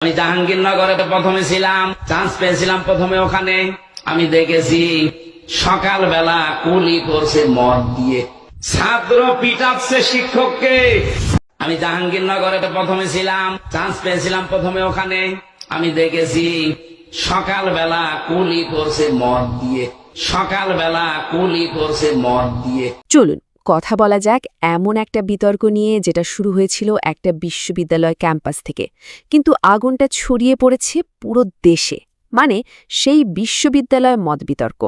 আমি জাহাঙ্গীরনগরে প্রথমে ছিলাম, চান্স পেয়েছিলাম প্রথমে ওখানে। আমি দেখেছি সকালবেলা কুলি করছে মদ দিয়ে, ছাত্র পিটাচ্ছে শিক্ষককে। আমি জাহাঙ্গীরনগরে প্রথমে ছিলাম, চান্স পেয়েছিলাম প্রথমে ওখানে। আমি দেখেছি সকালবেলা কুলি করছে মদ দিয়ে, সকালবেলা কুলি করছে মদ দিয়ে। চলুন কথা বলা যাক এমন একটা বিতর্ক নিয়ে যেটা শুরু হয়েছিল একটা বিশ্ববিদ্যালয় ক্যাম্পাস থেকে, কিন্তু আগুনটা ছড়িয়ে পড়েছে পুরো দেশে। মানে সেই বিশ্ববিদ্যালয় মত বিতর্ক।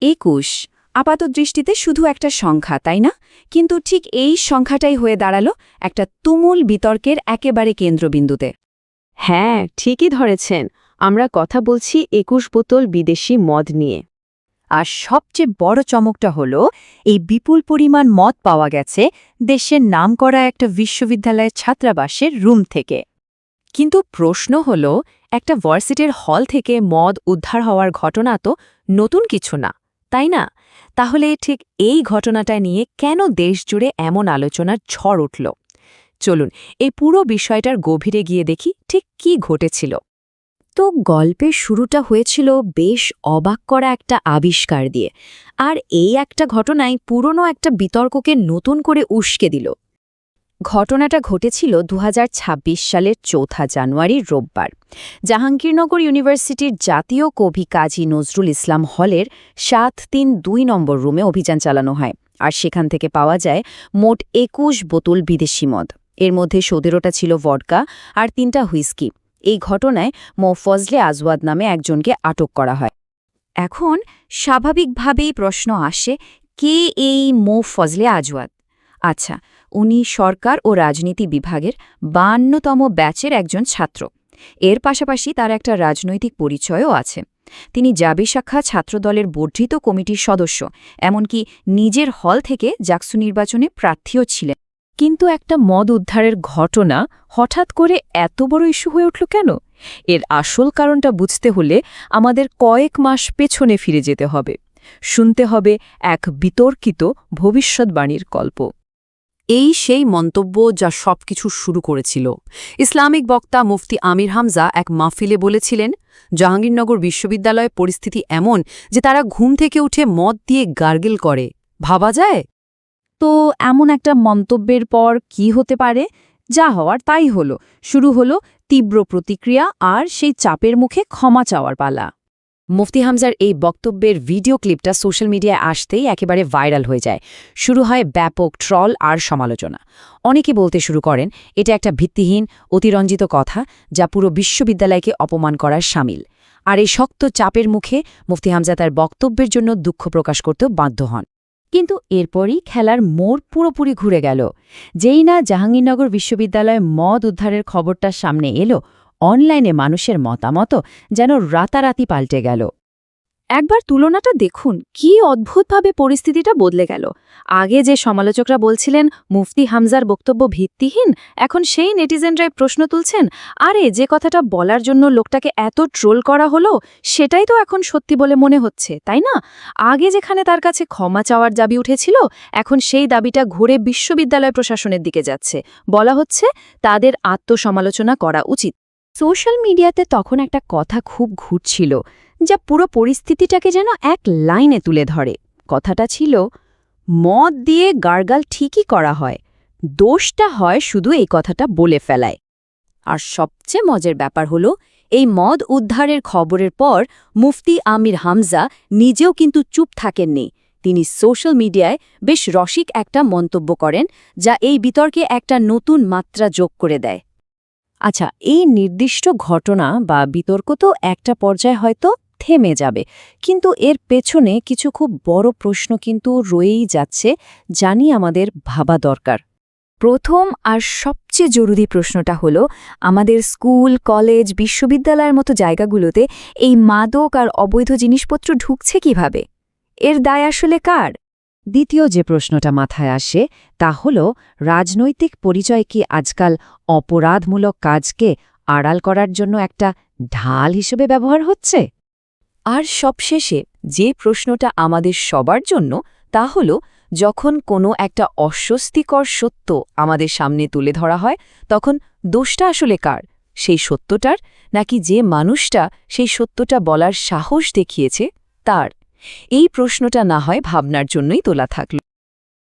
২১ আপাত দৃষ্টিতে শুধু একটা সংখ্যা, তাই না? কিন্তু ঠিক এই সংখ্যাটাই হয়ে দাঁড়ালো একটা তুমুল বিতর্কের একেবারে কেন্দ্রবিন্দুতে। হ্যাঁ, ঠিকই ধরেছেন, আমরা কথা বলছি ২১ বোতল বিদেশি মদ নিয়ে। আর সবচেয়ে বড় চমকটা হলো এই বিপুল পরিমাণ মদ পাওয়া গেছে দেশের নামকরা একটা বিশ্ববিদ্যালয়ের ছাত্রাবাসের রুম থেকে। কিন্তু প্রশ্ন হলো, একটা ভার্সিটির হল থেকে মদ উদ্ধার হওয়ার ঘটনা তো নতুন কিছু না, তাই না? তাহলে ঠিক এই ঘটনাটা নিয়ে কেন দেশজুড়ে এমন আলোচনার ঝড় উঠল? চলুন এই পুরো বিষয়টার গভীরে গিয়ে দেখি ঠিক কি ঘটেছিল। তো গল্পের শুরুটা হয়েছিল বেশ অবাক করা একটা আবিষ্কার দিয়ে, আর এই একটা ঘটনায় পুরনো একটা বিতর্ককে নতুন করে উস্কে দিল। ঘটনাটা ঘটেছিল ২০২৬ সালের ৪ জানুয়ারি রোববার। জাহাঙ্গীরনগর ইউনিভার্সিটির জাতীয় কবি কাজী নজরুল ইসলাম হলের ৭৩২ নম্বর রুমে অভিযান চালানো হয়, আর সেখান থেকে পাওয়া যায় মোট ২১ বোতল বিদেশি মদ। এর মধ্যে ১৭টা ছিল ভডকা আর ৩টা হুইস্কি। এই ঘটনায় মো ফজলে আজওয়াদ নামে একজনকে আটক করা হয়। এখন স্বাভাবিকভাবেই প্রশ্ন আসে, কে এই মো ফজলে আজওয়াদ? আচ্ছা, উনি সরকার ও রাজনীতি বিভাগের ৫২তম ব্যাচের একজন ছাত্র। এর পাশাপাশি তার একটা রাজনৈতিক পরিচয়ও আছে। তিনি জাবি শাখা ছাত্রদলের বর্ধিত কমিটির সদস্য, এমনকি নিজের হল থেকে জাকসু নির্বাচনে প্রার্থীও ছিলেন। কিন্তু একটা মদ উদ্ধারের ঘটনা হঠাৎ করে এত বড় ইস্যু হয়ে উঠল কেন? এর আসল কারণটা বুঝতে হলে আমাদের কয়েক মাস পেছনে ফিরে যেতে হবে। শুনতে হবে এক বিতর্কিত ভবিষ্যৎবাণীর গল্প। এই সেই মন্তব্য যা সবকিছু শুরু করেছিল। ইসলামিক বক্তা মুফতি আমির হামজা এক মাহফিলে বলেছিলেন, জাহাঙ্গীরনগর বিশ্ববিদ্যালয়ে পরিস্থিতি এমন যে তারা ঘুম থেকে উঠে মদ দিয়ে গার্গেল করে। ভাবা যায়? তো এমন একটা মন্তব্যের পর কি হতে পারে? যা হওয়ার তাই হলো। শুরু হলো তীব্র প্রতিক্রিয়া আর সেই চাপের মুখে ক্ষমা চাওয়ার পালা। মুফতি হামজার এই বক্তব্যের ভিডিও ক্লিপটা সোশ্যাল মিডিয়ায় আসতেই একেবারে ভাইরাল হয়ে যায়। শুরু হয় ব্যাপক ট্রল আর সমালোচনা। অনেকে বলতে শুরু করেন এটা একটা ভিত্তিহীন, অতিরঞ্জিত কথা যা পুরো বিশ্ববিদ্যালয়কে অপমান করার শামিল। আর এই শক্ত চাপের মুখে মুফতি হামজা তার বক্তব্যের জন্য দুঃখ প্রকাশ করতেও বাধ্য হন। কিন্তু এরপরই খেলার মোড় পুরোপুরি ঘুরে গেল। যেই না জাহাঙ্গীরনগর বিশ্ববিদ্যালয়ে মদ উদ্ধারের খবরটা সামনে এলো, অনলাইনে মানুষের মতামতও যেন রাতারাতি পাল্টে গেল। একবার তুলনাটা দেখুন, কি অদ্ভুতভাবে পরিস্থিতিটা বদলে গেল। আগে যে সমালোচকরা বলছিলেন মুফতি হামজার বক্তব্য ভিত্তিহীন, এখন সেই নেটিজেনরাই প্রশ্ন তুলছেন, আরে যে কথাটা বলার জন্য লোকটাকে এত ট্রোল করা হলো সেটাই তো এখন সত্যি বলে মনে হচ্ছে, তাই না? আগে যেখানে তার কাছে ক্ষমা চাওয়ার দাবি উঠেছিল, এখন সেই দাবিটা ঘুরে বিশ্ববিদ্যালয় প্রশাসনের দিকে যাচ্ছে। বলা হচ্ছে তাদের আত্মসমালোচনা করা উচিত। সোশ্যাল মিডিয়াতে তখন একটা কথা খুব ঘুরছিল, যা পুরো পরিস্থিতিটাকে যেন এক লাইনে তুলে ধরে। কথাটা ছিল, মদ দিয়ে গার্গাল ঠিকই করা হয়, দোষটা হয় শুধু এই কথাটা বলে ফেলায়। আর সবচেয়ে মজার ব্যাপার হলো, এই মদ উদ্ধারের খবরের পর মুফতি আমির হামজা নিজেও কিন্তু চুপ থাকেননি। তিনি সোশ্যাল মিডিয়ায় বেশ রসিক একটা মন্তব্য করেন, যা এই বিতর্কে একটা নতুন মাত্রা যোগ করে দেয়। আচ্ছা, এই নির্দিষ্ট ঘটনা বা বিতর্ক তো একটা পর্যায়ে হয়তো থেমে যাবে, কিন্তু এর পেছনে কিছু খুব বড় প্রশ্ন কিন্তু রয়েই যাচ্ছে, জানি আমাদের ভাবা দরকার। প্রথম আর সবচেয়ে জরুরি প্রশ্নটা হলো, আমাদের স্কুল, কলেজ, বিশ্ববিদ্যালয়ের মতো জায়গাগুলোতে এই মাদক আর অবৈধ জিনিসপত্র ঢুকছে কিভাবে? এর দায় আসলে কার? দ্বিতীয় যে প্রশ্নটা মাথায় আসে তা হল, রাজনৈতিক পরিচয় কি আজকাল অপরাধমূলক কাজকে আড়াল করার জন্য একটা ঢাল হিসেবে ব্যবহার হচ্ছে? আর সবশেষে যে প্রশ্নটা আমাদের সবার জন্য, তা হল, যখন কোনো একটা অস্বস্তিকর সত্য আমাদের সামনে তুলে ধরা হয়, তখন দোষটা আসলে কার? সেই সত্যটার, নাকি যে মানুষটা সেই সত্যটা বলার সাহস দেখিয়েছে তার? এই প্রশ্নটা না হয় ভাবনার জন্যই তোলা থাকল।